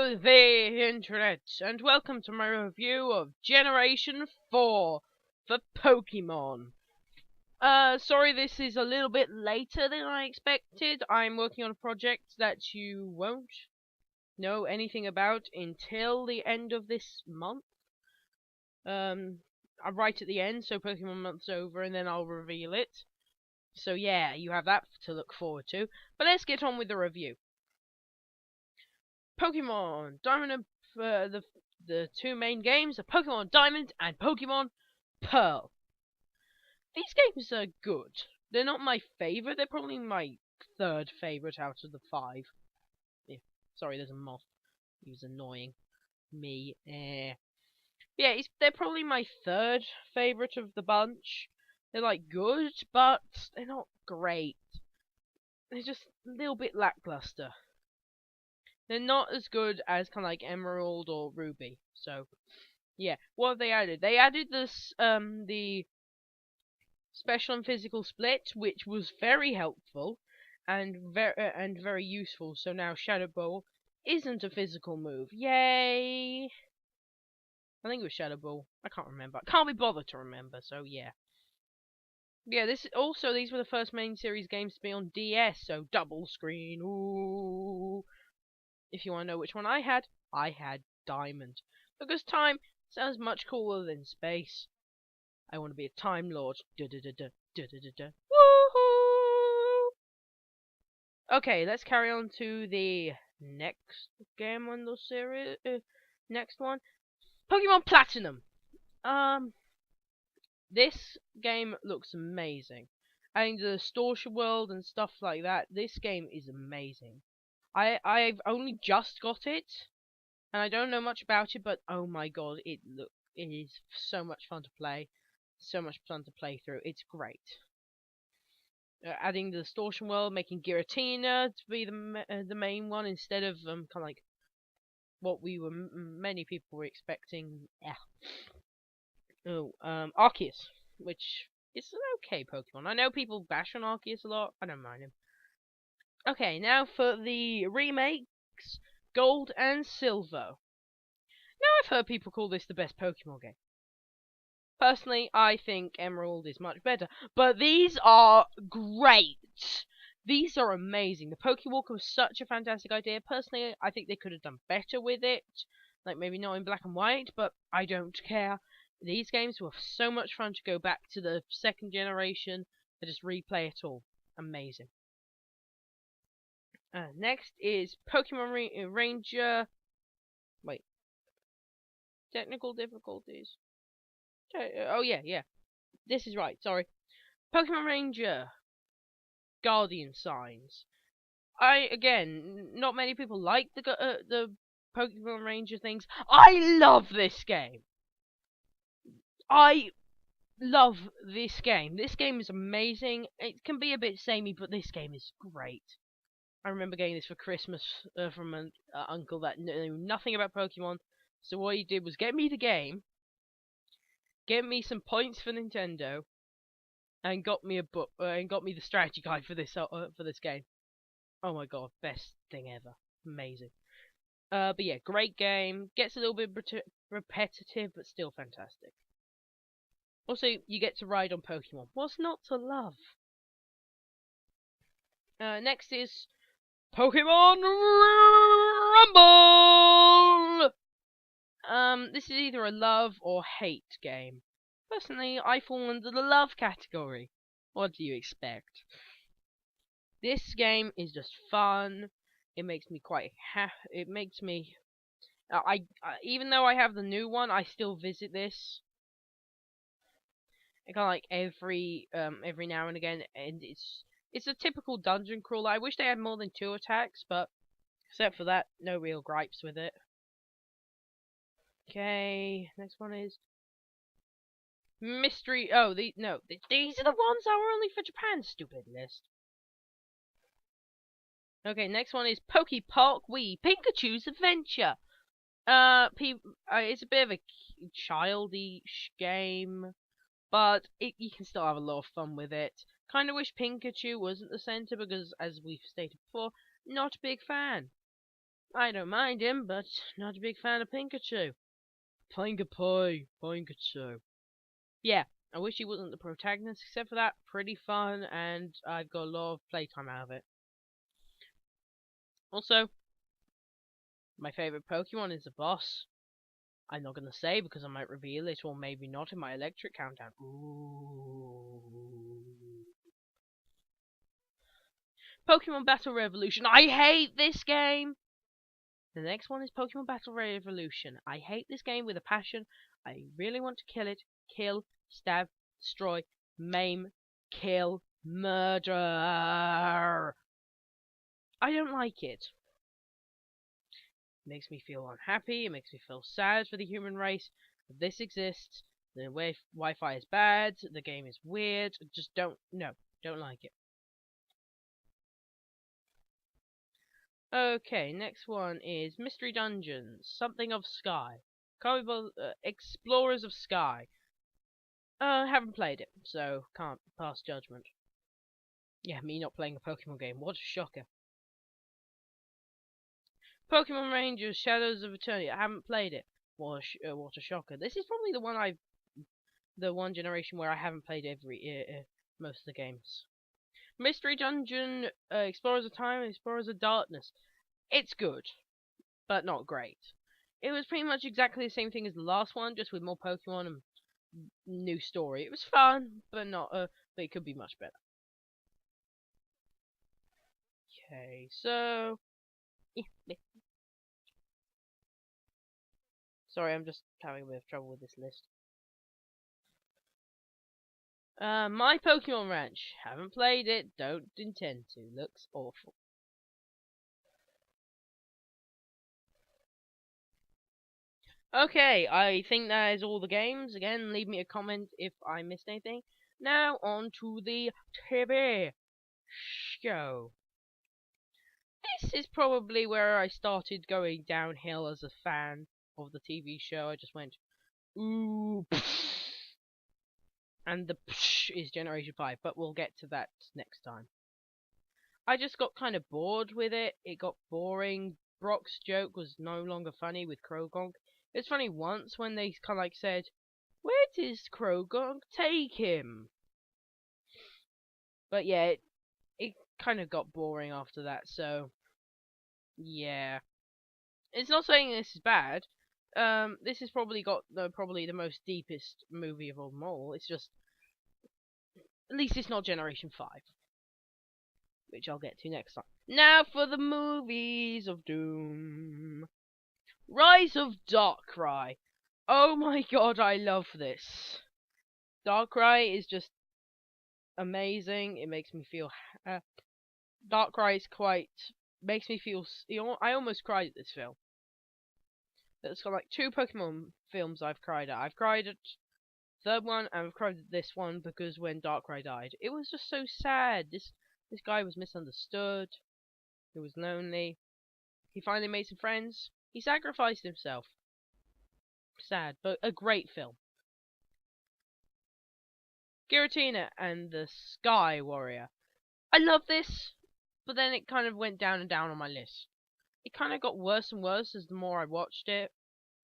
Hello there, Internet, and welcome to my review of Generation 4 for Pokemon. Sorry this is a little bit later than I expected. I'm working on a project that you won't know anything about until the end of this month. I'm right at the end, so Pokemon Month's over, and then I'll reveal it. So yeah, you have that to look forward to. But let's get on with the review. Pokemon Diamond and the two main games are Pokemon Diamond and Pokemon Pearl. These games are good. They're not my favorite. They're probably my third favorite out of the 5. Yeah, sorry, there's a moth. He was annoying me. Yeah, they're probably my third favorite of the bunch. They're like good, but they're not great. They're just a little bit lackluster. They're not as good as kind of like Emerald or Ruby. So, yeah. What have they added? They added this, the special and physical split, which was very helpful and very useful. So now Shadow Ball isn't a physical move. Yay! I think it was Shadow Ball. I can't remember. I can't be bothered to remember. So yeah. Yeah, these were the first main series games to be on DS, so double screen. Ooh. If you want to know which one I had Diamond. Because time sounds much cooler than space. I want to be a Time Lord. Woohoo! Okay, let's carry on to the next game on the series. Next one, Pokemon Platinum. This game looks amazing. And the Distortion World and stuff like that. This game is amazing. I've only just got it, and I don't know much about it, but oh my god, it is so much fun to play, so much fun to play through. It's great. Adding the Distortion World, making Giratina to be the main one instead of kind of like what many people were expecting. Yeah. Oh, Arceus, which is an okay Pokemon. I know people bash on Arceus a lot. I don't mind him. Okay, now for the remakes, Gold and Silver. Now I've heard people call this the best Pokemon game. Personally, I think Emerald is much better, but these are great. These are amazing. The Pokewalker was such a fantastic idea. Personally, I think they could have done better with it. Like maybe not in black and white, but I don't care. These games were so much fun to go back to the second generation and just replay it all. Amazing. Next is Pokemon Ranger. Wait. Technical difficulties. Oh yeah. This is right. Sorry. Pokemon Ranger. Guardian Signs. Not many people like the Pokemon Ranger things. I love this game. I love this game. This game is amazing. It can be a bit samey, but this game is great. I remember getting this for Christmas from an uncle that knew nothing about Pokemon. So what he did was get me the game, get me some points for Nintendo, and got me a book and got me the strategy guide for this game. Oh my god, best thing ever, amazing. But yeah, great game. Gets a little bit repetitive, but still fantastic. Also, you get to ride on Pokemon. What's not to love? Next is Pokemon Rumble. This is either a love or hate game. Personally, I fall under the love category. What do you expect? This game is just fun. It makes me quite it makes me even though I have the new one, I still visit this. I kind of like every now and again, and it's a typical dungeon crawler. I wish they had more than 2 attacks, but except for that, no real gripes with it. Okay, next one is Mystery. Oh, these are the ones that were only for Japan. Stupid list. Okay, next one is Pokepark Wii Pikachu's Adventure. It's a bit of a childish game, but you can still have a lot of fun with it. Kind of wish Pikachu wasn't the center because, as we've stated before, not a big fan. I don't mind him, but not a big fan of Pikachu. Pinkie Pikachu. Yeah, I wish he wasn't the protagonist, except for that, pretty fun, and I've got a lot of playtime out of it. Also, my favourite Pokemon is the boss. I'm not gonna say because I might reveal it, or maybe not in my electric countdown. Ooh. Pokemon Battle Revolution. I hate this game! The next one is Pokemon Battle Revolution. I hate this game with a passion. I really want to kill it. Kill, stab, destroy, maim, kill, murder. I don't like it. It makes me feel unhappy. It makes me feel sad for the human race. That this exists. The Wi-Fi is bad. The game is weird. Just don't like it. Okay, next one is Mystery Dungeons. Something of Sky. Explorers of Sky. Haven't played it, so can't pass judgment. Yeah, me not playing a Pokemon game. What a shocker. Pokemon Rangers Shadows of Eternity. I haven't played it. What a shocker. This is probably the one generation where I haven't played most of the games. Mystery Dungeon, Explorers of Time, Explorers of Darkness. It's good, but not great. It was pretty much exactly the same thing as the last one, just with more Pokemon and new story. It was fun, but but it could be much better. Okay, so sorry, I'm just having a bit of trouble with this list. My Pokemon Ranch. Haven't played it, don't intend to. Looks awful. Okay, I think that is all the games. Again, leave me a comment if I missed anything. Now, on to the TV show. This is probably where I started going downhill as a fan of the TV show. I just went, ooh, and the is Generation 5, but we'll get to that next time. I just got kind of bored with it. It got boring. Brock's joke was no longer funny with Croagunk. It's funny once when they kind of like said, "Where does Croagunk take him?" But yeah, it kind of got boring after that. So yeah, it's not saying this is bad. This has probably got probably the most deepest movie of them all. It's just at least it's not Generation 5, which I'll get to next time. Now for the movies of Doom. Rise of Darkrai. Oh my god, I love this. Darkrai is just amazing. It makes me feel. Darkrai is quite. Makes me feel. I almost cried at this film. There's got like 2 Pokemon films I've cried at. I've cried at third one and I've cried at this one because when Darkrai died, it was just so sad. This guy was misunderstood. He was lonely. He finally made some friends. He sacrificed himself. Sad, but a great film. Giratina and the Sky Warrior. I love this, but then it kind of went down and down on my list. It kind of got worse and worse as the more I watched it.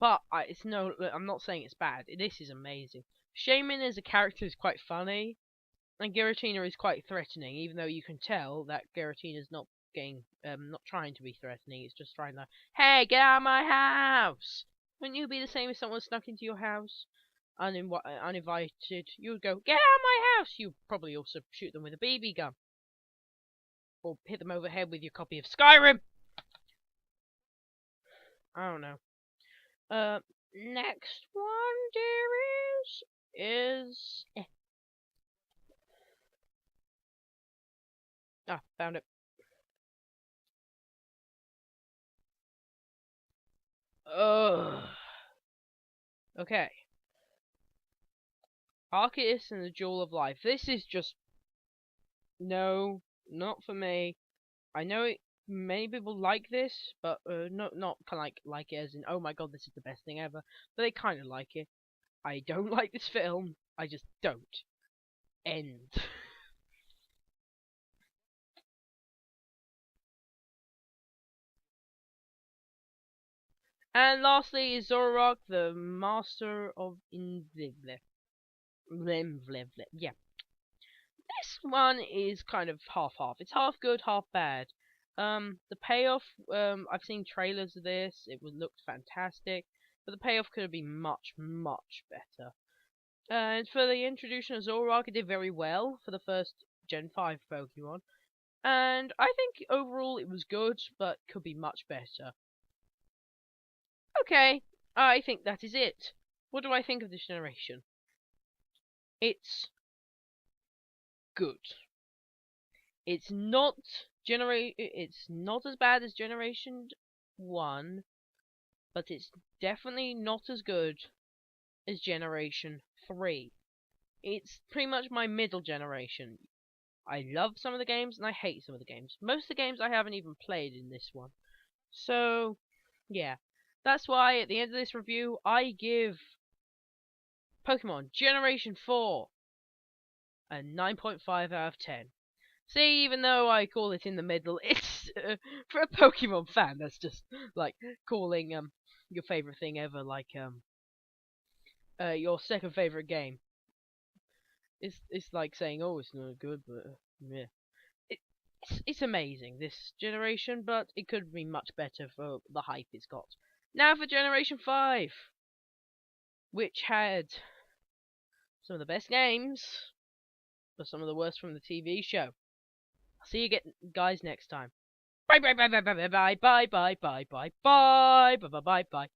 But I'm not saying it's bad. This is amazing. Shaman as a character is quite funny, and Giratina is quite threatening. Even though you can tell that Giratina is not not trying to be threatening. It's just trying to, hey, get out of my house. Wouldn't you be the same if someone snuck into your house uninvited? You would go, get out of my house. You'd probably also shoot them with a BB gun, or hit them over the head with your copy of Skyrim. I don't know. Next one there is found it. Ugh. Okay. Arceus and the Jewel of Life. This is just no, not for me. I know many people like this, but not kind of like it as in, oh my god, this is the best thing ever. But they kind of like it. I don't like this film. I just don't. End. And lastly is Zoroark, the Master of Invisible. Yeah. This one is kind of half-half. It's half good, half bad. The payoff, I've seen trailers of this. It would look fantastic, but the payoff could have been much, much better. And for the introduction of Zoroark, it did very well for the first Gen 5 Pokemon. And I think overall it was good, but could be much better. Okay, I think that is it. What do I think of this generation? It's good. It's not it's not as bad as Generation 1, but it's definitely not as good as Generation 3. It's pretty much my middle generation. I love some of the games and I hate some of the games. Most of the games I haven't even played in this one. So, yeah. That's why at the end of this review, I give Pokemon Generation 4 a 9.5 out of 10. See, even though I call it in the middle, it's for a Pokemon fan. That's just like calling your favorite thing ever, like your second favorite game. It's like saying, oh, it's not good, but yeah, it's amazing this generation, but it could be much better for the hype it's got. Now for Generation 5, which had some of the best games, but some of the worst from the TV show. See you guys next time. Bye bye bye bye bye bye bye bye bye bye bye bye bye bye bye bye.